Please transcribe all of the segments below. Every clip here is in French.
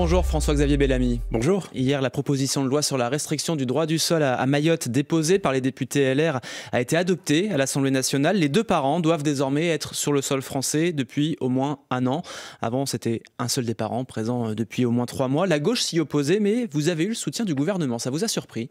Bonjour François-Xavier Bellamy. Bonjour. Hier, la proposition de loi sur la restriction du droit du sol à Mayotte déposée par les députés LR a été adoptée à l'Assemblée nationale. Les deux parents doivent désormais être sur le sol français depuis au moins un an. Avant, c'était un seul des parents présent depuis au moins 3 mois. La gauche s'y opposait, mais vous avez eu le soutien du gouvernement. Ça vous a surpris ?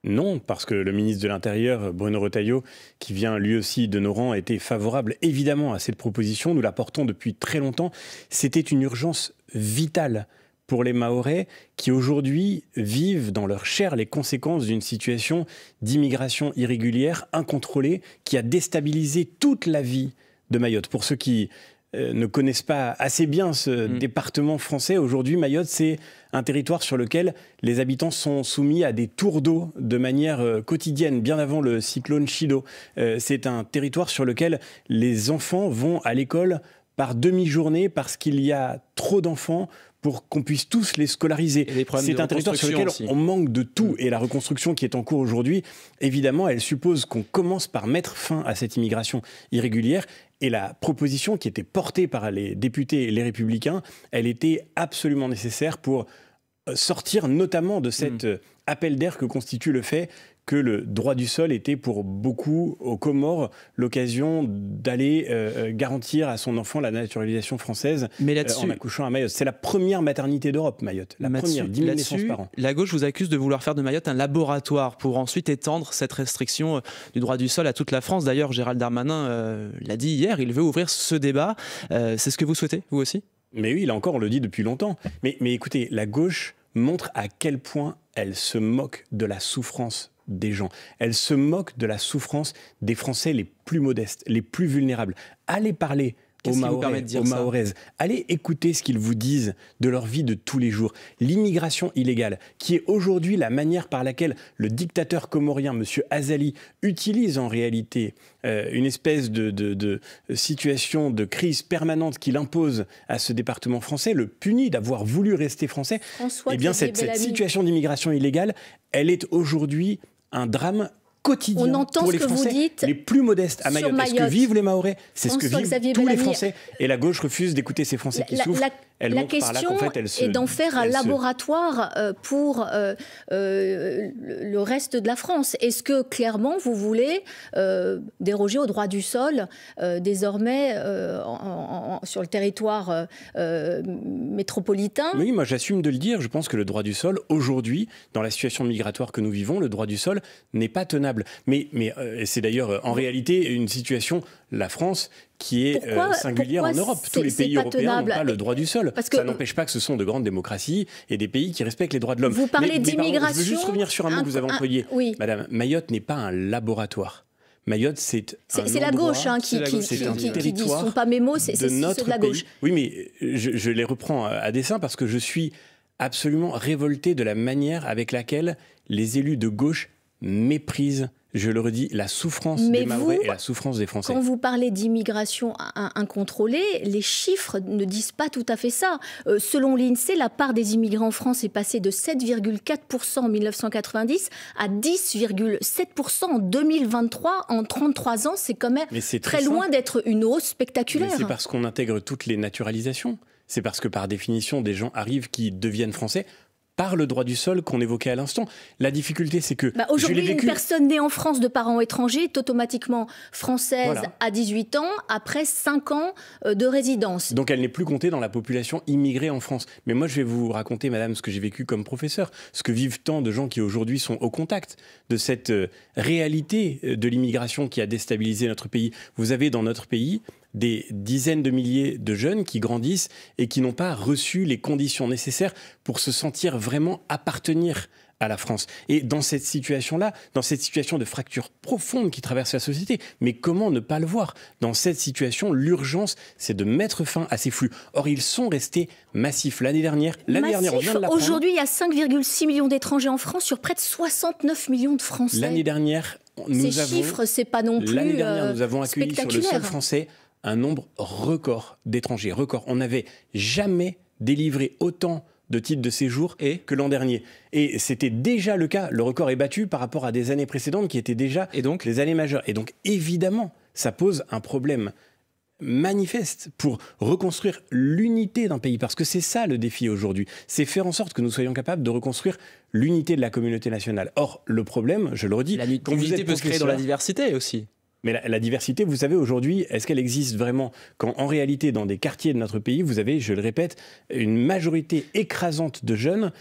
Non, parce que le ministre de l'Intérieur, Bruno Retailleau, qui vient lui aussi de nos rangs, était favorable évidemment à cette proposition. Nous la portons depuis très longtemps. C'était une urgence vitale pour les Mahorais qui aujourd'hui vivent dans leur chair les conséquences d'une situation d'immigration irrégulière, incontrôlée, qui a déstabilisé toute la vie de Mayotte. Pour ceux qui ne connaissent pas assez bien ce département français, aujourd'hui Mayotte c'est un territoire sur lequel les habitants sont soumis à des tours d'eau de manière quotidienne, bien avant le cyclone Chido. C'est un territoire sur lequel les enfants vont à l'école par demi-journée parce qu'il y a trop d'enfants pour qu'on puisse tous les scolariser. C'est un territoire sur lequel on manque de tout. Et la reconstruction qui est en cours aujourd'hui, évidemment, elle suppose qu'on commence par mettre fin à cette immigration irrégulière. Et la proposition qui était portée par les députés et les Républicains, elle était absolument nécessaire pour sortir notamment de cet appel d'air que constitue le fait que le droit du sol était pour beaucoup aux Comores l'occasion d'aller garantir à son enfant la naturalisation française en accouchant à Mayotte. C'est la première maternité d'Europe, Mayotte. La première, 10 000 naissances par an. La gauche vous accuse de vouloir faire de Mayotte un laboratoire pour ensuite étendre cette restriction du droit du sol à toute la France. D'ailleurs, Gérald Darmanin l'a dit hier, il veut ouvrir ce débat. C'est ce que vous souhaitez, vous aussi ? Mais oui, là encore, on le dit depuis longtemps. Mais écoutez, la gauche montre à quel point elle se moque de la souffrance des gens. Elle se moque de la souffrance des Français les plus modestes, les plus vulnérables. Allez parler aux Mahorais, aux Mahoraises. Allez écouter ce qu'ils vous disent de leur vie de tous les jours. L'immigration illégale, qui est aujourd'hui la manière par laquelle le dictateur comorien, M. Azali, utilise en réalité une espèce de situation de crise permanente qu'il impose à ce département français, le punit d'avoir voulu rester français. Eh bien, cette situation d'immigration illégale, elle est aujourd'hui un drame quotidien pour les Français les plus modestes à Mayotte. Est-ce que vivent les Mahorais ? C'est ce que vivent tous les Français. Et la gauche refuse d'écouter ces Français qui souffrent. La question est d'en faire un laboratoire pour le reste de la France. Est-ce que clairement vous voulez déroger au droit du sol désormais sur le territoire métropolitain ? Oui, moi j'assume de le dire. Je pense que le droit du sol, aujourd'hui, dans la situation migratoire que nous vivons, le droit du sol n'est pas tenable. Mais c'est d'ailleurs en réalité une situation, la France, qui est singulière en Europe. Tous les pays européens n'ont pas le droit du sol. Ça n'empêche pas que ce sont de grandes démocraties et des pays qui respectent les droits de l'homme. Vous parlez d'immigration. Je veux juste revenir sur un mot que vous avez employé. Oui. Madame, Mayotte n'est pas un laboratoire. Mayotte, c'est la gauche qui dit, ce ne sont pas mes mots, c'est de la gauche. Oui, mais je les reprends à dessein parce que je suis absolument révolté de la manière avec laquelle les élus de gauche méprisent, je le redis, la souffrance des Mahorais et la souffrance des Français. Quand vous parlez d'immigration incontrôlée, les chiffres ne disent pas tout à fait ça. Selon l'INSEE, la part des immigrants en France est passée de 7,4% en 1990 à 10,7% en 2023. En 33 ans, c'est quand même très loin d'être une hausse spectaculaire. Mais c'est parce qu'on intègre toutes les naturalisations. C'est parce que par définition, des gens arrivent qui deviennent français par le droit du sol qu'on évoquait à l'instant. La difficulté, c'est que aujourd'hui, une personne née en France de parents étrangers est automatiquement française à 18 ans, après 5 ans de résidence. Donc elle n'est plus comptée dans la population immigrée en France. Mais moi, je vais vous raconter, madame, ce que j'ai vécu comme professeur, ce que vivent tant de gens qui aujourd'hui sont au contact de cette réalité de l'immigration qui a déstabilisé notre pays. Vous avez dans notre pays des dizaines de milliers de jeunes qui grandissent et qui n'ont pas reçu les conditions nécessaires pour se sentir vraiment appartenir à la France. Et dans cette situation-là, dans cette situation de fracture profonde qui traverse la société, mais comment ne pas le voir ? Dans cette situation, l'urgence, c'est de mettre fin à ces flux. Or, ils sont restés massifs. L'année dernière, on vient de l'apprendre. Aujourd'hui, il y a 5,6 millions d'étrangers en France sur près de 69 millions de Français. L'année dernière, nous avons accueilli sur le sol français un nombre record d'étrangers. On n'avait jamais délivré autant de titres de séjour que l'an dernier. Et c'était déjà le cas. Le record est battu par rapport à des années précédentes qui étaient déjà les années majeures. Et donc, évidemment, ça pose un problème manifeste pour reconstruire l'unité d'un pays, parce que c'est ça le défi aujourd'hui, c'est faire en sorte que nous soyons capables de reconstruire l'unité de la communauté nationale. Or, le problème, je le redis, l'unité peut se créer dans la diversité aussi. Mais la diversité, vous savez, aujourd'hui, est-ce qu'elle existe vraiment quand, en réalité, dans des quartiers de notre pays, vous avez, je le répète, une majorité écrasante de jeunes,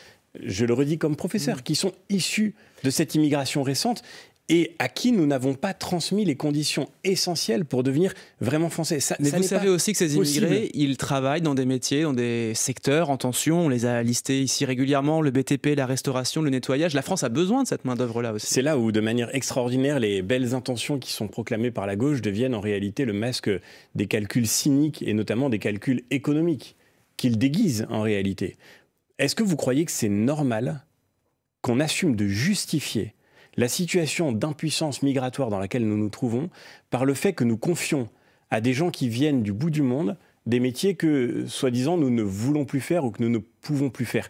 je le redis comme professeur, qui sont issus de cette immigration récente et à qui nous n'avons pas transmis les conditions essentielles pour devenir vraiment français. Mais vous savez aussi que ces immigrés, ils travaillent dans des métiers, dans des secteurs en tension. On les a listés ici régulièrement, le BTP, la restauration, le nettoyage. La France a besoin de cette main-d'œuvre-là aussi. C'est là où, de manière extraordinaire, les belles intentions qui sont proclamées par la gauche deviennent en réalité le masque des calculs cyniques et notamment des calculs économiques qu'ils déguisent en réalité. Est-ce que vous croyez que c'est normal qu'on assume de justifier la situation d'impuissance migratoire dans laquelle nous nous trouvons par le fait que nous confions à des gens qui viennent du bout du monde des métiers que, soi-disant, nous ne voulons plus faire ou que nous ne pouvons plus faire?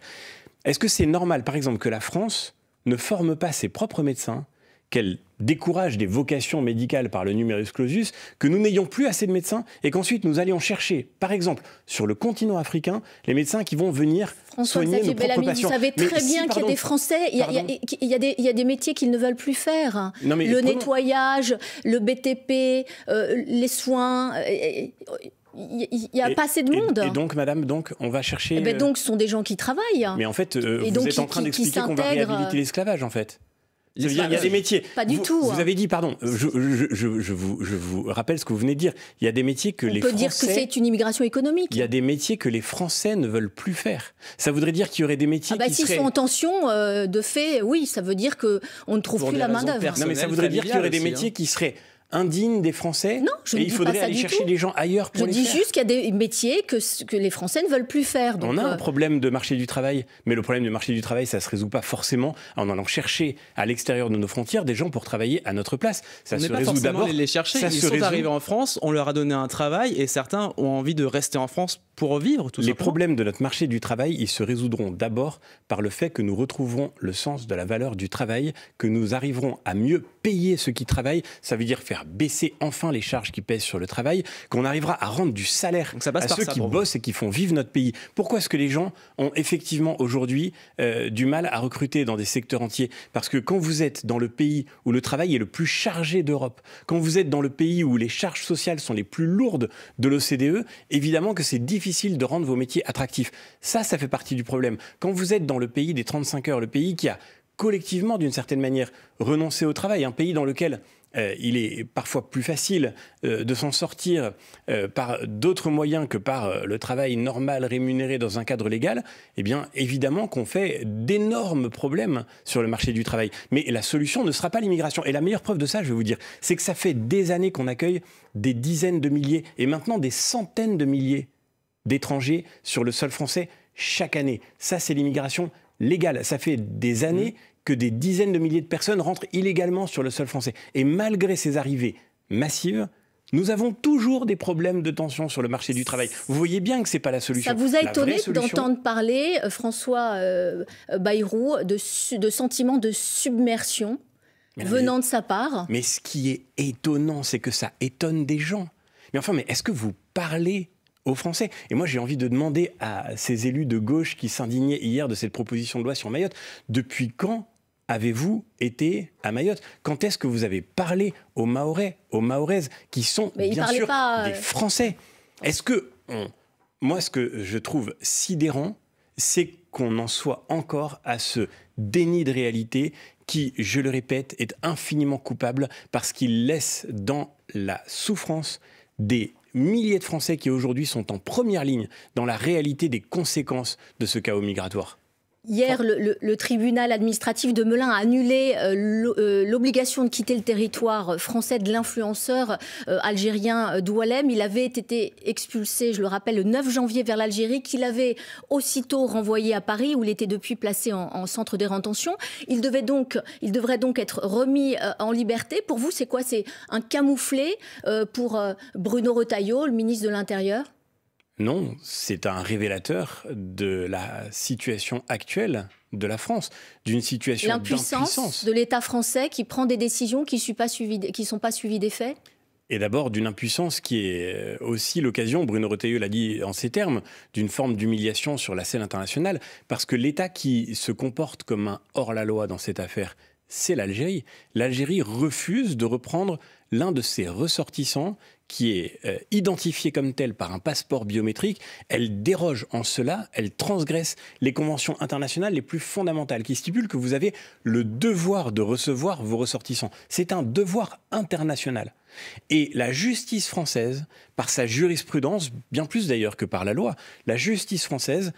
Est-ce que c'est normal, par exemple, que la France ne forme pas ses propres médecins, qu'elle décourage des vocations médicales par le numerus clausus, que nous n'ayons plus assez de médecins et qu'ensuite nous allions chercher, par exemple, sur le continent africain, les médecins qui vont venir soigner nos propres patients. Vous savez très bien qu'il y a des Français, il y a des métiers qu'ils ne veulent plus faire. Non, mais le nettoyage, le BTP, les soins... Il n'y a pas assez de monde. Et donc, madame, on va chercher... donc, ce sont des gens qui travaillent. Mais en fait, vous êtes en train d'expliquer qu'on va réhabiliter l'esclavage, en fait. Il y a des métiers. Pas du tout. Vous avez dit, pardon, je vous rappelle ce que vous venez de dire. Il y a des métiers que les Français... On peut dire que c'est une immigration économique. Il y a des métiers que les Français ne veulent plus faire. Ça voudrait dire qu'il y aurait des métiers qui s'ils seraient... sont en tension, de fait, oui, ça veut dire qu'on ne trouve plus la main-d'œuvre. Non, mais ça voudrait dire qu'il y aurait des métiers qui seraient indignes des Français. Non, je ne dis pas ça du tout. Il faudrait aller chercher des gens ailleurs pour les faire. Je dis juste qu'il y a des métiers que les Français ne veulent plus faire. Donc on a un problème de marché du travail, mais le problème du marché du travail, ça ne se résout pas forcément en allant chercher à l'extérieur de nos frontières des gens pour travailler à notre place. Ça se résout d'abord. Les chercher. Ils sont arrivés en France, on leur a donné un travail et certains ont envie de rester en France pour vivre, tout simplement. Les problèmes de notre marché du travail, ils se résoudront d'abord par le fait que nous retrouverons le sens de la valeur du travail, que nous arriverons à mieux payer ceux qui travaillent. Ça veut dire faire baisser enfin les charges qui pèsent sur le travail, qu'on arrivera à rendre du salaire à ceux qui bossent et qui font vivre notre pays. Pourquoi est-ce que les gens ont effectivement aujourd'hui du mal à recruter dans des secteurs entiers? Parce que quand vous êtes dans le pays où le travail est le plus chargé d'Europe, quand vous êtes dans le pays où les charges sociales sont les plus lourdes de l'OCDE, évidemment que c'est difficile de rendre vos métiers attractifs. Ça fait partie du problème. Quand vous êtes dans le pays des 35 heures, le pays qui a collectivement, d'une certaine manière, renoncé au travail, un pays dans lequel il est parfois plus facile de s'en sortir par d'autres moyens que par le travail normal rémunéré dans un cadre légal, eh bien évidemment qu'on fait d'énormes problèmes sur le marché du travail. Mais la solution ne sera pas l'immigration. Et la meilleure preuve de ça, je vais vous dire, c'est que ça fait des années qu'on accueille des dizaines de milliers et maintenant des centaines de milliers d'étrangers sur le sol français chaque année. Ça, c'est l'immigration légale. Ça fait des années que des dizaines de milliers de personnes rentrent illégalement sur le sol français. Et malgré ces arrivées massives, nous avons toujours des problèmes de tension sur le marché du travail. Vous voyez bien que ce n'est pas la solution. Ça vous a étonné d'entendre parler, François Bayrou, de sentiments de submersion venant de sa part? Mais ce qui est étonnant, c'est que ça étonne des gens. Mais enfin, est-ce que vous parlez aux Français? Et moi, j'ai envie de demander à ces élus de gauche qui s'indignaient hier de cette proposition de loi sur Mayotte, depuis quand avez-vous été à Mayotte? Quand est-ce que vous avez parlé aux Mahorais, aux Mahoraises, qui sont bien sûr des Français? Est-ce que moi, ce que je trouve sidérant, c'est qu'on en soit encore à ce déni de réalité qui, je le répète, est infiniment coupable parce qu'il laisse dans la souffrance des milliers de Français qui aujourd'hui sont en première ligne dans la réalité des conséquences de ce chaos migratoire. Hier, le tribunal administratif de Melun a annulé l'obligation de quitter le territoire français de l'influenceur algérien Doualem. Il avait été expulsé, je le rappelle, le 9 janvier vers l'Algérie, qu'il avait aussitôt renvoyé à Paris, où il était depuis placé en centre de rétention. Il devrait donc être remis en liberté. Pour vous, c'est quoi? C'est un camouflet pour Bruno Retailleau, le ministre de l'Intérieur? Non, c'est un révélateur de la situation actuelle de la France, d'une situation d'impuissance. De l'État français qui prend des décisions qui ne sont pas suivies des faits? Et d'abord d'une impuissance qui est aussi l'occasion, Bruno Retailleau l'a dit en ces termes, d'une forme d'humiliation sur la scène internationale, parce que l'État qui se comporte comme un hors-la-loi dans cette affaire, c'est l'Algérie. L'Algérie refuse de reprendre l'un de ses ressortissants qui est identifié comme tel par un passeport biométrique. Elle déroge en cela, elle transgresse les conventions internationales les plus fondamentales qui stipulent que vous avez le devoir de recevoir vos ressortissants. C'est un devoir international. Et la justice française, par sa jurisprudence, bien plus d'ailleurs que par la loi, la justice française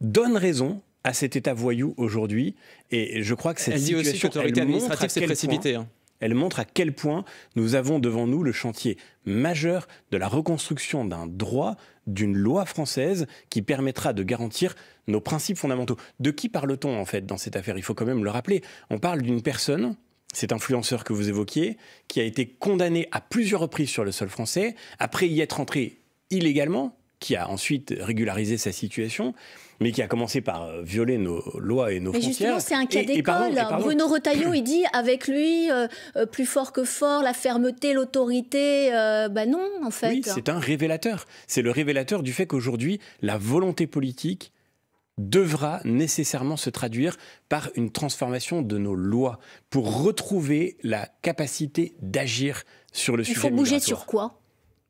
donne raison à cet État voyou aujourd'hui. Et je crois que cette situation... Elle dit aussi que l'autorité administrative s'est précipitée. Elle montre à quel point nous avons devant nous le chantier majeur de la reconstruction d'un droit, d'une loi française qui permettra de garantir nos principes fondamentaux. De qui parle-t-on en fait dans cette affaire ? Il faut quand même le rappeler. On parle d'une personne, cet influenceur que vous évoquiez, qui a été condamné à plusieurs reprises sur le sol français, après y être entré illégalement, qui a ensuite régularisé sa situation, mais qui a commencé par violer nos lois et nos frontières. Mais justement, c'est un cas d'école. Bruno Retailleau, il dit, avec lui, plus fort que fort, la fermeté, l'autorité, non, en fait. Oui, c'est un révélateur. C'est le révélateur du fait qu'aujourd'hui, la volonté politique devra nécessairement se traduire par une transformation de nos lois pour retrouver la capacité d'agir sur le sujet migratoire. Il faut bouger sur quoi ?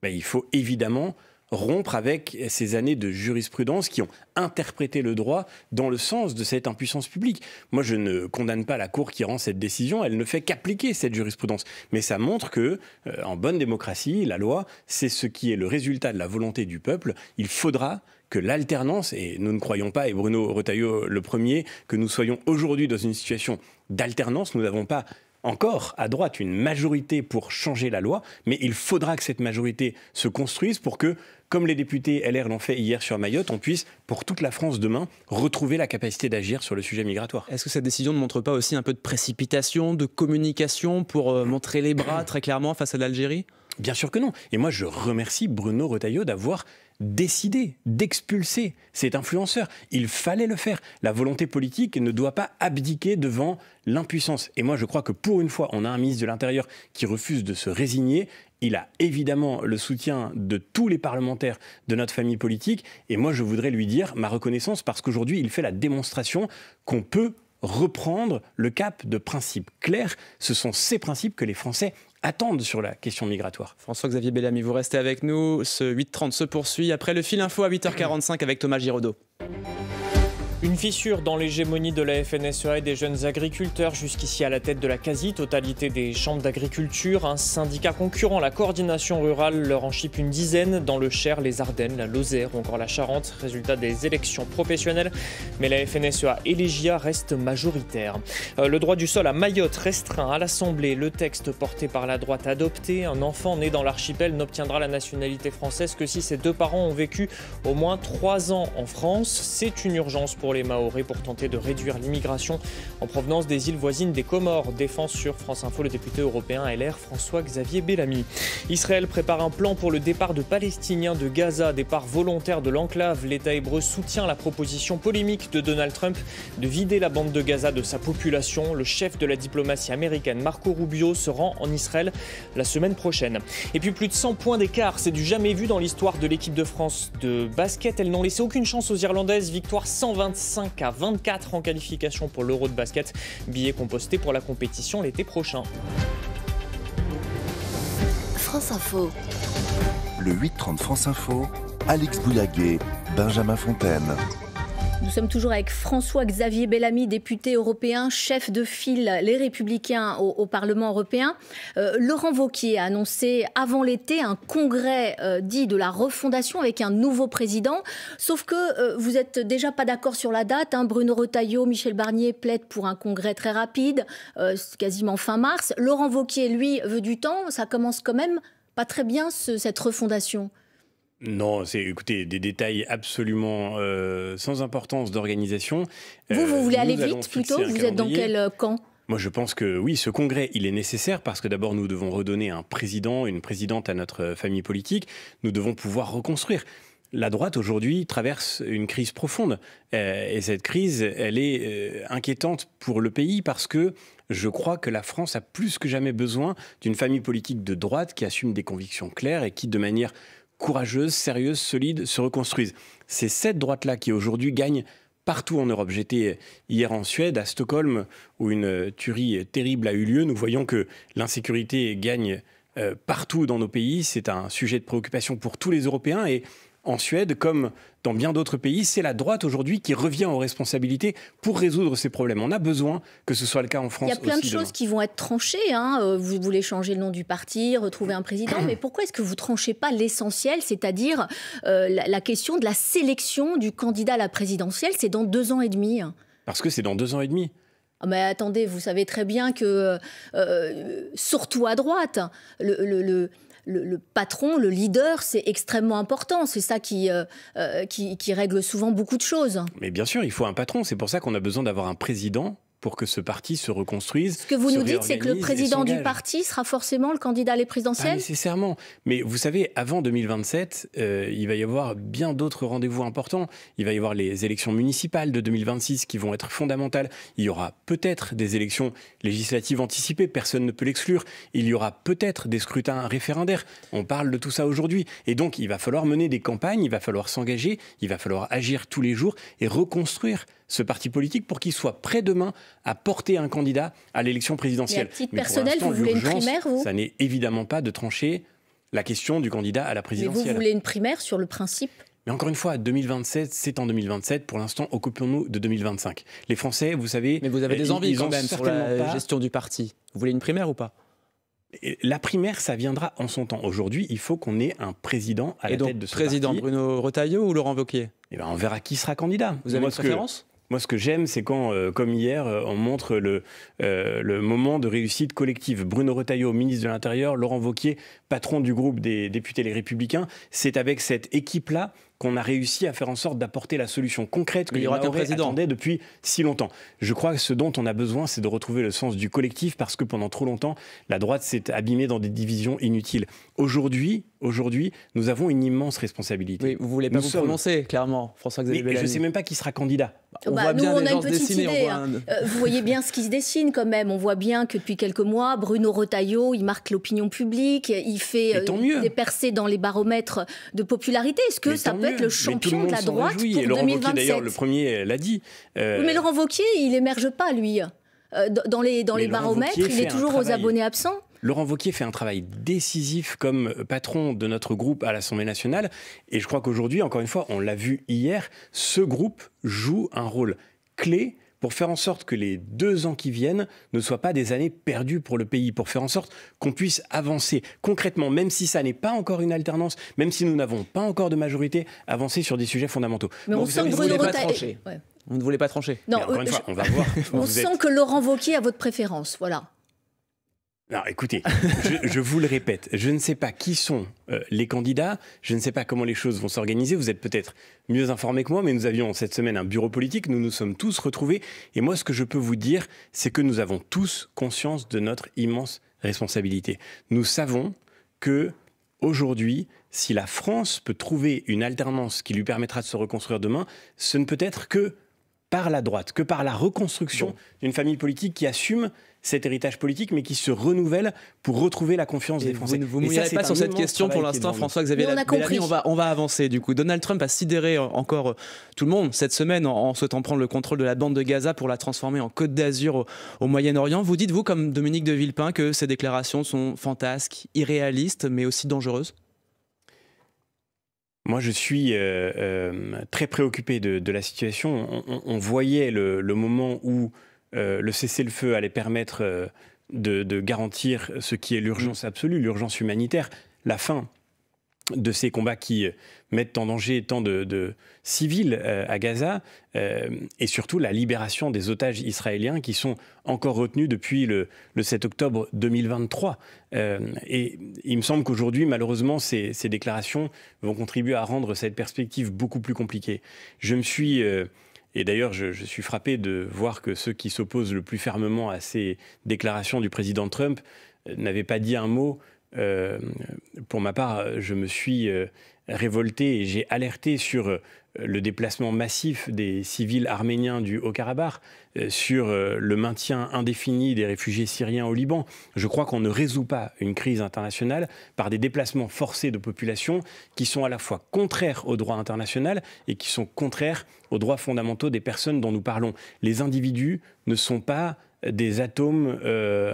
Il faut évidemment rompre avec ces années de jurisprudence qui ont interprété le droit dans le sens de cette impuissance publique. Moi, je ne condamne pas la Cour qui rend cette décision, elle ne fait qu'appliquer cette jurisprudence. Mais ça montre que, en bonne démocratie, la loi, c'est ce qui est le résultat de la volonté du peuple. Il faudra que l'alternance, et nous ne croyons pas, et Bruno Retailleau le premier, que nous soyons aujourd'hui dans une situation d'alternance. Nous n'avons pas encore à droite une majorité pour changer la loi, mais il faudra que cette majorité se construise pour que, comme les députés LR l'ont fait hier sur Mayotte, on puisse, pour toute la France demain, retrouver la capacité d'agir sur le sujet migratoire. Est-ce que cette décision ne montre pas aussi un peu de précipitation, de communication pour montrer les bras très clairement face à l'Algérie ? Bien sûr que non. Et moi, je remercie Bruno Retailleau d'avoir décidé d'expulser cet influenceur. Il fallait le faire. La volonté politique ne doit pas abdiquer devant l'impuissance. Et moi, je crois que pour une fois, on a un ministre de l'Intérieur qui refuse de se résigner. Il a évidemment le soutien de tous les parlementaires de notre famille politique. Et moi, je voudrais lui dire ma reconnaissance parce qu'aujourd'hui, il fait la démonstration qu'on peut reprendre le cap de principes clairs. Ce sont ces principes que les Français attendent sur la question migratoire. François-Xavier Bellamy, vous restez avec nous. Ce 8h30 se poursuit après le fil info à 8h45 avec Thomas Giraudot. Une fissure dans l'hégémonie de la FNSEA et des jeunes agriculteurs, jusqu'ici à la tête de la quasi-totalité des chambres d'agriculture. Un syndicat concurrent, la coordination rurale, leur en chipe une dizaine dans le Cher, les Ardennes, la Lozère ou encore la Charente. Résultat des élections professionnelles. Mais la FNSEA et les JA restent majoritaires. Le droit du sol à Mayotte restreint à l'Assemblée. Le texte porté par la droite adopté. Un enfant né dans l'archipel n'obtiendra la nationalité française que si ses deux parents ont vécu au moins 3 ans en France. C'est une urgence pour les Mahorais pour tenter de réduire l'immigration en provenance des îles voisines des Comores. Défense sur France Info, le député européen LR François-Xavier Bellamy. Israël prépare un plan pour le départ de Palestiniens de Gaza, départ volontaire de l'enclave. L'État hébreu soutient la proposition polémique de Donald Trump de vider la bande de Gaza de sa population. Le chef de la diplomatie américaine, Marco Rubio, se rend en Israël la semaine prochaine. Et puis plus de 100 points d'écart, c'est du jamais vu dans l'histoire de l'équipe de France de basket. Elles n'ont laissé aucune chance aux Irlandaises. Victoire 125-24 en qualification pour l'Euro de basket. Billet composté pour la compétition l'été prochain. France Info. Le 8h30 France Info, Alex Bouillaguet, Benjamin Fontaine. Nous sommes toujours avec François-Xavier Bellamy, député européen, chef de file Les Républicains au Parlement européen. Laurent Wauquiez a annoncé avant l'été un congrès dit de la refondation avec un nouveau président. Sauf que vous n'êtes déjà pas d'accord sur la date. Bruno Retailleau, Michel Barnier plaident pour un congrès très rapide, quasiment fin mars. Laurent Wauquiez, lui, veut du temps. Ça commence quand même pas très bien cette refondation. Non, c'est, écoutez, des détails absolument sans importance d'organisation. Vous voulez aller vite plutôt ? Vous êtes dans quel camp ? Moi, je pense que oui, ce congrès, il est nécessaire parce que d'abord, nous devons redonner un président, une présidente à notre famille politique. Nous devons pouvoir reconstruire. la droite aujourd'hui traverse une crise profonde. Et cette crise, elle est inquiétante pour le pays parce que je crois que la France a plus que jamais besoin d'une famille politique de droite qui assume des convictions claires et qui, de manière courageuse, sérieuse, solide, se reconstruise. C'est cette droite-là qui aujourd'hui gagne partout en Europe. J'étais hier en Suède, à Stockholm, où une tuerie terrible a eu lieu. Nous voyons que l'insécurité gagne partout dans nos pays. C'est un sujet de préoccupation pour tous les Européens. Et en Suède, comme dans bien d'autres pays, c'est la droite aujourd'hui qui revient aux responsabilités pour résoudre ces problèmes. On a besoin que ce soit le cas en France aussi. Il y a plein de choses qui vont être tranchées. Vous voulez changer le nom du parti, retrouver un président, mais pourquoi est-ce que vous ne tranchez pas l'essentiel, c'est-à-dire la question de la sélection du candidat à la présidentielle? C'est dans 2 ans et demi. Parce que c'est dans 2 ans et demi. Mais attendez, vous savez très bien que, surtout à droite, le patron, le leader, c'est extrêmement important. C'est ça qui règle souvent beaucoup de choses. Mais bien sûr, il faut un patron. C'est pour ça qu'on a besoin d'avoir un président pour que ce parti se reconstruise. Ce que vous nous dites, c'est que le président du parti sera forcément le candidat à la présidentielle ? Pas nécessairement. Mais vous savez, avant 2027, il va y avoir bien d'autres rendez-vous importants. Il va y avoir les élections municipales de 2026 qui vont être fondamentales. Il y aura peut-être des élections législatives anticipées, personne ne peut l'exclure. Il y aura peut-être des scrutins référendaires. On parle de tout ça aujourd'hui. Et donc, il va falloir mener des campagnes, il va falloir s'engager, il va falloir agir tous les jours et reconstruire ce parti politique pour qu'il soit prêt demain à porter un candidat à l'élection présidentielle. Mais à titre personnel, vous voulez une primaire, vous ? Ça n'est évidemment pas de trancher la question du candidat à la présidentielle. Mais vous voulez une primaire sur le principe ? Mais encore une fois, 2027, c'est en 2027. Pour l'instant, occupons-nous de 2025. Les Français, vous savez... Mais vous avez des envies quand même sur la gestion du parti. Vous voulez une primaire ou pas ? La primaire, ça viendra en son temps. Aujourd'hui, il faut qu'on ait un président à la tête de ce parti. Président Bruno Retailleau ou Laurent Wauquiez ? Eh ben, on verra qui sera candidat. Vous avez une préférence ? Moi, ce que j'aime, c'est quand, comme hier, on montre le moment de réussite collective. Bruno Retailleau, ministre de l'Intérieur, Laurent Wauquiez, patron du groupe des députés Les Républicains. C'est avec cette équipe-là qu'on a réussi à faire en sorte d'apporter la solution concrète que les Mahorais attendaient depuis si longtemps. Je crois que ce dont on a besoin, c'est de retrouver le sens du collectif, parce que pendant trop longtemps, la droite s'est abîmée dans des divisions inutiles. Aujourd'hui, nous avons une immense responsabilité. Oui, vous ne voulez pas vous prononcer, clairement, François-Xavier Bellamy. Je ne sais même pas qui sera candidat. On a une petite idée. Vous voyez bien ce qui se dessine quand même. On voit bien que depuis quelques mois, Bruno Retailleau, il marque l'opinion publique, il fait des percées dans les baromètres de popularité. Est-ce que ça peut être le champion de la droite pour 2027 ? Laurent Wauquiez, d'ailleurs, le premier l'a dit. Oui, mais Laurent Wauquiez, il n'émerge pas, lui. Dans les baromètres, il est toujours aux abonnés absents. Laurent Wauquiez fait un travail décisif comme patron de notre groupe à l'Assemblée nationale. Et je crois qu'aujourd'hui, encore une fois, on l'a vu hier, ce groupe joue un rôle clé pour faire en sorte que les 2 ans qui viennent ne soient pas des années perdues pour le pays, pour faire en sorte qu'on puisse avancer concrètement, même si ça n'est pas encore une alternance, même si nous n'avons pas encore de majorité, avancer sur des sujets fondamentaux. Mais on sent que Bruno Retailleau... Vous ne voulez pas trancher. Non, encore une fois, on va voir. On sent que Laurent Wauquiez a votre préférence, voilà. Alors écoutez, je vous le répète, je ne sais pas qui sont les candidats, je ne sais pas comment les choses vont s'organiser, vous êtes peut-être mieux informés que moi, mais nous avions cette semaine un bureau politique, nous nous sommes tous retrouvés, et moi ce que je peux vous dire, c'est que nous avons tous conscience de notre immense responsabilité. Nous savons que aujourd'hui, si la France peut trouver une alternance qui lui permettra de se reconstruire demain, ce ne peut être que par la droite, que par la reconstruction d'une famille politique qui assume cet héritage politique, mais qui se renouvelle pour retrouver la confiance des Français. Vous ne mouillerez pas sur cette question pour l'instant, François-Xavier Bellamy. On va avancer du coup. Donald Trump a sidéré encore tout le monde cette semaine en souhaitant prendre le contrôle de la bande de Gaza pour la transformer en Côte d'Azur au Moyen-Orient. Vous dites, vous, comme Dominique de Villepin, que ces déclarations sont fantasques, irréalistes, mais aussi dangereuses ? Moi, je suis très préoccupé de la situation. On voyait le moment où le cessez-le-feu allait permettre de garantir ce qui est l'urgence absolue, l'urgence humanitaire, la fin de ces combats qui mettent en danger tant de civils à Gaza, et surtout la libération des otages israéliens qui sont encore retenus depuis le 7 octobre 2023. Et il me semble qu'aujourd'hui, malheureusement, ces déclarations vont contribuer à rendre cette perspective beaucoup plus compliquée. Je me suis... Et d'ailleurs, je suis frappé de voir que ceux qui s'opposent le plus fermement à ces déclarations du président Trump n'avaient pas dit un mot pour ma part, je me suis révolté et j'ai alerté sur le déplacement massif des civils arméniens du Haut-Karabakh, sur le maintien indéfini des réfugiés syriens au Liban. Je crois qu'on ne résout pas une crise internationale par des déplacements forcés de populations qui sont à la fois contraires au droit international et qui sont contraires aux droits fondamentaux des personnes dont nous parlons. Les individus ne sont pas des atomes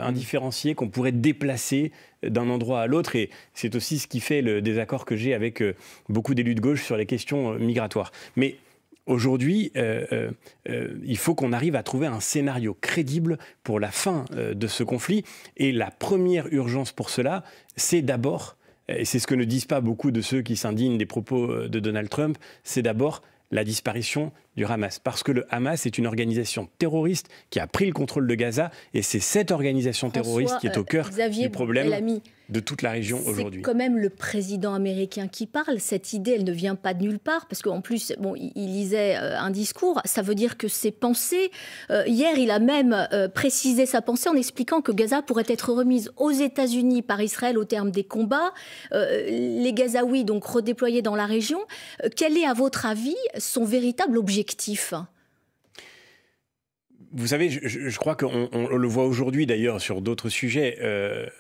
indifférenciés qu'on pourrait déplacer d'un endroit à l'autre. Et c'est aussi ce qui fait le désaccord que j'ai avec beaucoup d'élus de gauche sur les questions migratoires. Mais aujourd'hui, il faut qu'on arrive à trouver un scénario crédible pour la fin de ce conflit. Et la première urgence pour cela, c'est d'abord, et c'est ce que ne disent pas beaucoup de ceux qui s'indignent des propos de Donald Trump, c'est d'abord la disparition du Hamas. Parce que le Hamas est une organisation terroriste qui a pris le contrôle de Gaza et c'est cette organisation terroriste qui est au cœur du problème de toute la région aujourd'hui. C'est quand même le président américain qui parle. Cette idée, elle ne vient pas de nulle part parce qu'en plus, bon, il lisait un discours. Ça veut dire que ses pensées... hier, il a même précisé sa pensée en expliquant que Gaza pourrait être remise aux États-Unis par Israël au terme des combats. Les Gazaouis, donc redéployés dans la région. Quel est, à votre avis, son véritable objectif ? Vous savez, je crois qu'on le voit aujourd'hui d'ailleurs sur d'autres sujets.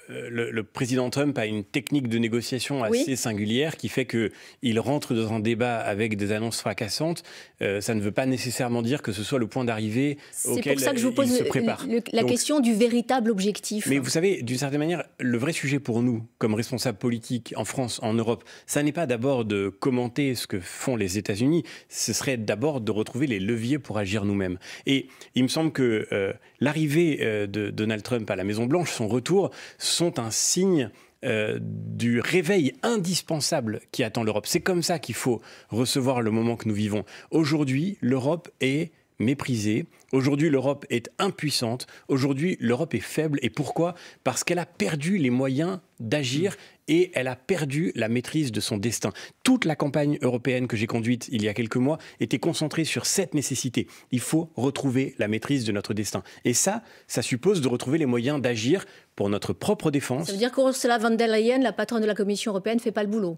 Le président Trump a une technique de négociation assez singulière qui fait qu'il rentre dans un débat avec des annonces fracassantes. Ça ne veut pas nécessairement dire que ce soit le point d'arrivée auquel il se prépare. C'est pour ça que je vous pose la question du véritable objectif. Mais vous savez, d'une certaine manière, le vrai sujet pour nous, comme responsables politiques en France, en Europe, ça n'est pas d'abord de commenter ce que font les États-Unis, ce serait d'abord de retrouver les leviers pour agir nous-mêmes. Et il me semble que l'arrivée de Donald Trump à la Maison-Blanche, son retour, sont un signe du réveil indispensable qui attend l'Europe. C'est comme ça qu'il faut recevoir le moment que nous vivons. Aujourd'hui, l'Europe est méprisée. Aujourd'hui, l'Europe est impuissante. Aujourd'hui, l'Europe est faible. Et pourquoi ? Parce qu'elle a perdu les moyens d'agir et elle a perdu la maîtrise de son destin. Toute la campagne européenne que j'ai conduite il y a quelques mois était concentrée sur cette nécessité. Il faut retrouver la maîtrise de notre destin. Et ça suppose de retrouver les moyens d'agir pour notre propre défense. Ça veut dire qu'Ursula von der Leyen, la patronne de la Commission européenne, ne fait pas le boulot ?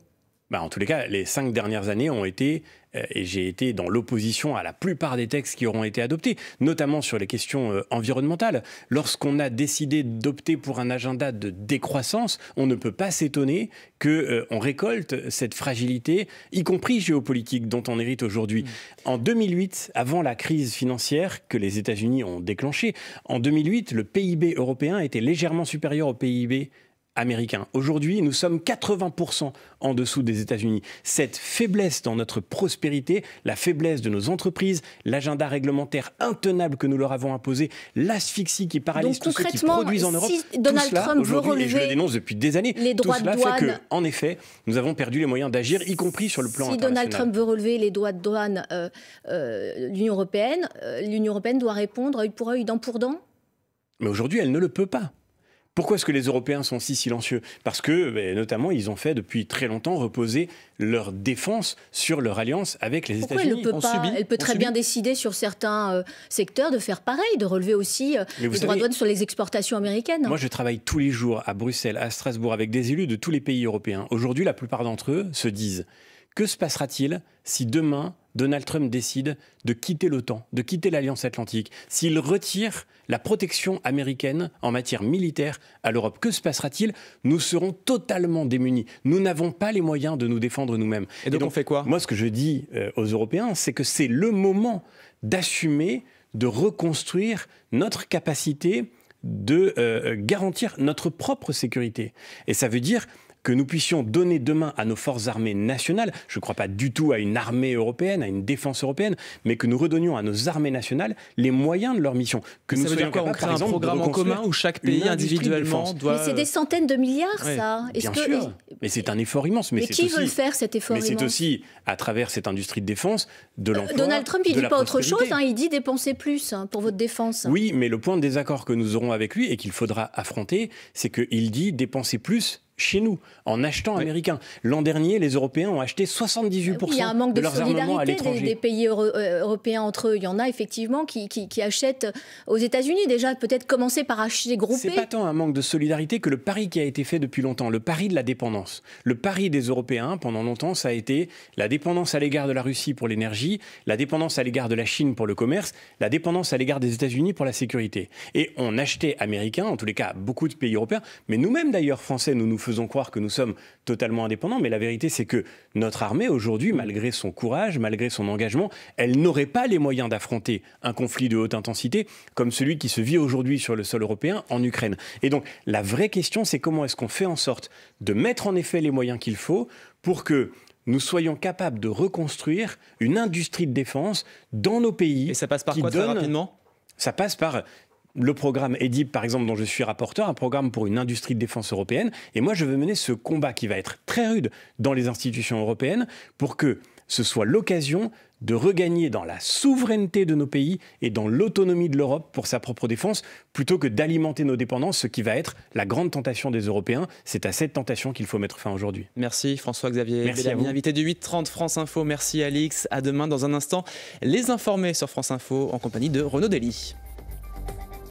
En tous les cas, les 5 dernières années ont été, et j'ai été dans l'opposition à la plupart des textes qui auront été adoptés, notamment sur les questions environnementales. Lorsqu'on a décidé d'opter pour un agenda de décroissance, on ne peut pas s'étonner qu'on récolte cette fragilité, y compris géopolitique, dont on hérite aujourd'hui. En 2008, avant la crise financière que les États-Unis ont déclenchée, en 2008, le PIB européen était légèrement supérieur au PIB américain. Aujourd'hui, nous sommes 80% en dessous des États-Unis. Cette faiblesse dans notre prospérité, la faiblesse de nos entreprises, l'agenda réglementaire intenable que nous leur avons imposé, l'asphyxie qui paralyse tous ceux qui produisent en Europe, si Donald tout cela, Trump veut relever, et je le dénonce depuis des années, les droits tout cela de douane, fait qu'en effet, nous avons perdu les moyens d'agir, y compris sur le plan international. Si Donald Trump veut relever les droits de douane de l'Union européenne doit répondre œil pour œil, dent pour dent ? Mais aujourd'hui, elle ne le peut pas. Pourquoi est-ce que les Européens sont si silencieux ? Parce que, notamment, ils ont fait depuis très longtemps reposer leur défense sur leur alliance avec les États-Unis. Pourquoi elle peut très bien décider sur certains secteurs de faire pareil, de relever aussi les droits de douane sur les exportations américaines. Moi, je travaille tous les jours à Bruxelles, à Strasbourg, avec des élus de tous les pays européens. Aujourd'hui, la plupart d'entre eux se disent « Que se passera-t-il si demain, Donald Trump décide de quitter l'OTAN, de quitter l'Alliance Atlantique, s'il retire la protection américaine en matière militaire à l'Europe, que se passera-t-il ? Nous serons totalement démunis. Nous n'avons pas les moyens de nous défendre nous-mêmes. Et donc on fait quoi ? Moi, ce que je dis aux Européens, c'est que c'est le moment d'assumer, de reconstruire notre capacité de garantir notre propre sécurité. Et ça veut dire que nous puissions donner demain à nos forces armées nationales, je ne crois pas du tout à une armée européenne, à une défense européenne, mais que nous redonnions à nos armées nationales les moyens de leur mission. Que ça veut dire quoi ? On crée un programme en commun où chaque pays individuellement doit... Mais c'est des centaines de milliards, ça. Bien sûr, mais c'est un effort immense. Mais qui veut le faire, cet effort immense ? Mais c'est aussi, à travers cette industrie de défense, de l'emploi, Donald Trump, il ne dit pas autre chose, il dit dépenser plus pour votre défense. Oui, mais le point de désaccord que nous aurons avec lui et qu'il faudra affronter, c'est qu'il dit dépenser plus chez nous, en achetant américain. L'an dernier, les Européens ont acheté 78% de leurs armements à l'étranger. Il y a un manque de solidarité des pays européens entre eux. Il y en a effectivement qui achètent aux États-Unis. Déjà, peut-être commencer par acheter groupés. C'est pas tant un manque de solidarité que le pari qui a été fait depuis longtemps, le pari de la dépendance. Le pari des Européens, pendant longtemps, ça a été la dépendance à l'égard de la Russie pour l'énergie, la dépendance à l'égard de la Chine pour le commerce, la dépendance à l'égard des États-Unis pour la sécurité. Et on achetait américain, en tous les cas beaucoup de pays européens, mais nous-mêmes d'ailleurs français, nous nous faisons croire que nous sommes totalement indépendants, mais la vérité c'est que notre armée aujourd'hui, malgré son courage, malgré son engagement, elle n'aurait pas les moyens d'affronter un conflit de haute intensité comme celui qui se vit aujourd'hui sur le sol européen en Ukraine. Et donc la vraie question c'est comment est-ce qu'on fait en sorte de mettre en effet les moyens qu'il faut pour que nous soyons capables de reconstruire une industrie de défense dans nos pays. Et ça passe par quoi très rapidement ? Ça passe par le programme EDIP, par exemple, dont je suis rapporteur, un programme pour une industrie de défense européenne. Et moi, je veux mener ce combat qui va être très rude dans les institutions européennes pour que ce soit l'occasion de regagner dans la souveraineté de nos pays et dans l'autonomie de l'Europe pour sa propre défense, plutôt que d'alimenter nos dépendances, ce qui va être la grande tentation des Européens. C'est à cette tentation qu'il faut mettre fin aujourd'hui. Merci François-Xavier Bellamy, invité du 8h30 France Info. Merci Alix. À demain dans un instant. Les informés sur France Info en compagnie de Renaud Dely.